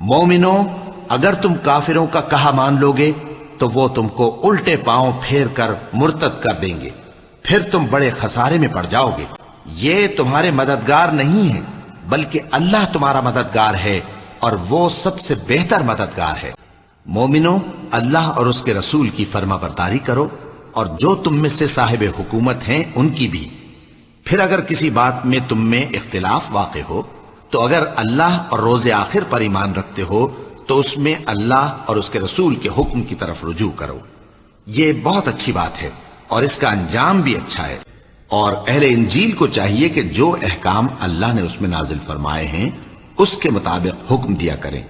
مومنو، اگر تم کافروں کا کہا مان لوگے تو وہ تم کو الٹے پاؤں پھیر کر مرتد کر دیں گے، پھر تم بڑے خسارے میں پڑ جاؤ گے۔ یہ تمہارے مددگار نہیں ہے بلکہ اللہ تمہارا مددگار ہے، اور وہ سب سے بہتر مددگار ہے۔ مومنو، اللہ اور اس کے رسول کی فرما برداری کرو، اور جو تم میں سے صاحب حکومت ہیں ان کی بھی۔ پھر اگر کسی بات میں تم میں اختلاف واقع ہو تو اگر اللہ اور روز آخر پر ایمان رکھتے ہو تو اس میں اللہ اور اس کے رسول کے حکم کی طرف رجوع کرو۔ یہ بہت اچھی بات ہے اور اس کا انجام بھی اچھا ہے۔ اور اہل انجیل کو چاہیے کہ جو احکام اللہ نے اس میں نازل فرمائے ہیں اس کے مطابق حکم دیا کریں،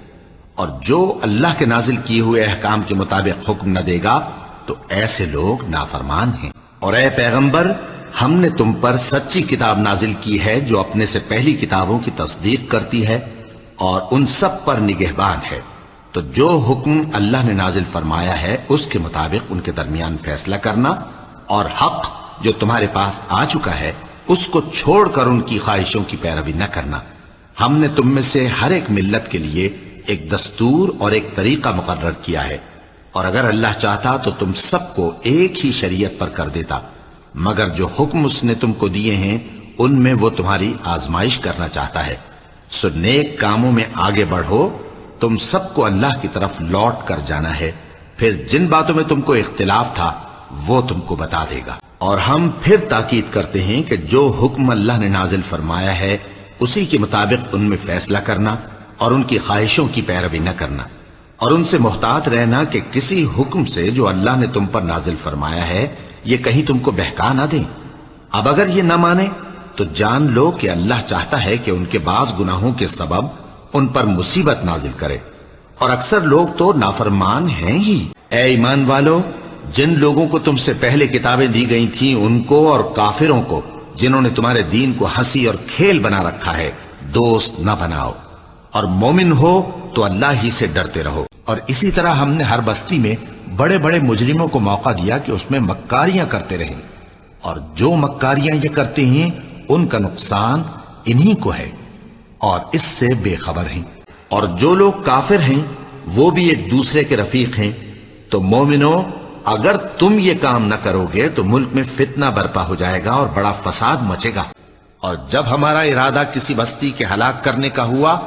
اور جو اللہ کے نازل کیے ہوئے احکام کے مطابق حکم نہ دے گا تو ایسے لوگ نافرمان ہیں۔ اور اے پیغمبر، ہم نے تم پر سچی کتاب نازل کی ہے جو اپنے سے پہلی کتابوں کی تصدیق کرتی ہے اور ان سب پر نگہبان ہے۔ تو جو حکم اللہ نے نازل فرمایا ہے اس کے مطابق ان کے درمیان فیصلہ کرنا، اور حق جو تمہارے پاس آ چکا ہے اس کو چھوڑ کر ان کی خواہشوں کی پیروی نہ کرنا۔ ہم نے تم میں سے ہر ایک ملت کے لیے ایک دستور اور ایک طریقہ مقرر کیا ہے، اور اگر اللہ چاہتا تو تم سب کو ایک ہی شریعت پر کر دیتا، مگر جو حکم اس نے تم کو دیے ہیں ان میں وہ تمہاری آزمائش کرنا چاہتا ہے۔ سو نیک کاموں میں آگے بڑھو، تم سب کو اللہ کی طرف لوٹ کر جانا ہے، پھر جن باتوں میں تم کو اختلاف تھا وہ تم کو بتا دے گا۔ اور ہم پھر تاکید کرتے ہیں کہ جو حکم اللہ نے نازل فرمایا ہے اسی کے مطابق ان میں فیصلہ کرنا اور ان کی خواہشوں کی پیروی نہ کرنا، اور ان سے محتاط رہنا کہ کسی حکم سے جو اللہ نے تم پر نازل فرمایا ہے یہ کہیں تم کو بہکا نہ دیں۔ اب اگر یہ نہ مانے تو جان لو کہ اللہ چاہتا ہے کہ ان کے بعض گناہوں کے سبب ان پر مصیبت نازل کرے، اور اکثر لوگ تو نافرمان ہیں ہی۔ اے ایمان والو، جن لوگوں کو تم سے پہلے کتابیں دی گئی تھیں ان کو اور کافروں کو جنہوں نے تمہارے دین کو ہنسی اور کھیل بنا رکھا ہے دوست نہ بناؤ، اور مومن ہو تو اللہ ہی سے ڈرتے رہو۔ اور اسی طرح ہم نے ہر بستی میں بڑے بڑے مجرموں کو موقع دیا کہ اس میں مکاریاں کرتے رہیں، اور جو مکاریاں یہ کرتے ہیں ان کا نقصان انہی کو ہے اور اس سے بے خبر ہیں۔ اور جو لوگ کافر ہیں وہ بھی ایک دوسرے کے رفیق ہیں۔ تو مومنو، اگر تم یہ کام نہ کرو گے تو ملک میں فتنہ برپا ہو جائے گا اور بڑا فساد مچے گا۔ اور جب ہمارا ارادہ کسی بستی کے ہلاک کرنے کا ہوا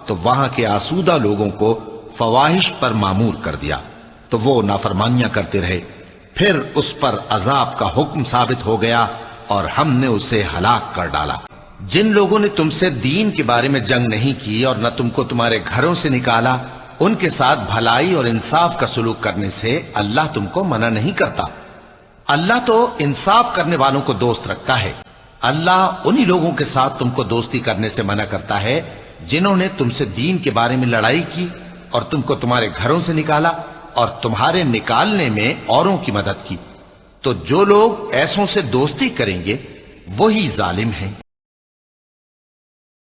تو وہاں کے آسودہ لوگوں کو فواحش پر معمور کر دیا، تو وہ نافرمانیاں کرتے رہے، پھر اس پر عذاب کا حکم ثابت ہو گیا اور ہم نے اسے ہلاک کر ڈالا۔ جن لوگوں نے تم سے دین کے بارے میں جنگ نہیں کی اور نہ تم کو تمہارے گھروں سے نکالا، ان کے ساتھ بھلائی اور انصاف کا سلوک کرنے سے اللہ تم کو منع نہیں کرتا۔ اللہ تو انصاف کرنے والوں کو دوست رکھتا ہے۔ اللہ انہی لوگوں کے ساتھ تم کو دوستی کرنے سے منع کرتا ہے جنہوں نے تم سے دین کے بارے میں لڑائی کی اور تم کو تمہارے گھروں سے نکالا اور تمہارے نکالنے میں اوروں کی مدد کی۔ تو جو لوگ ایسوں سے دوستی کریں گے وہی ظالم ہیں۔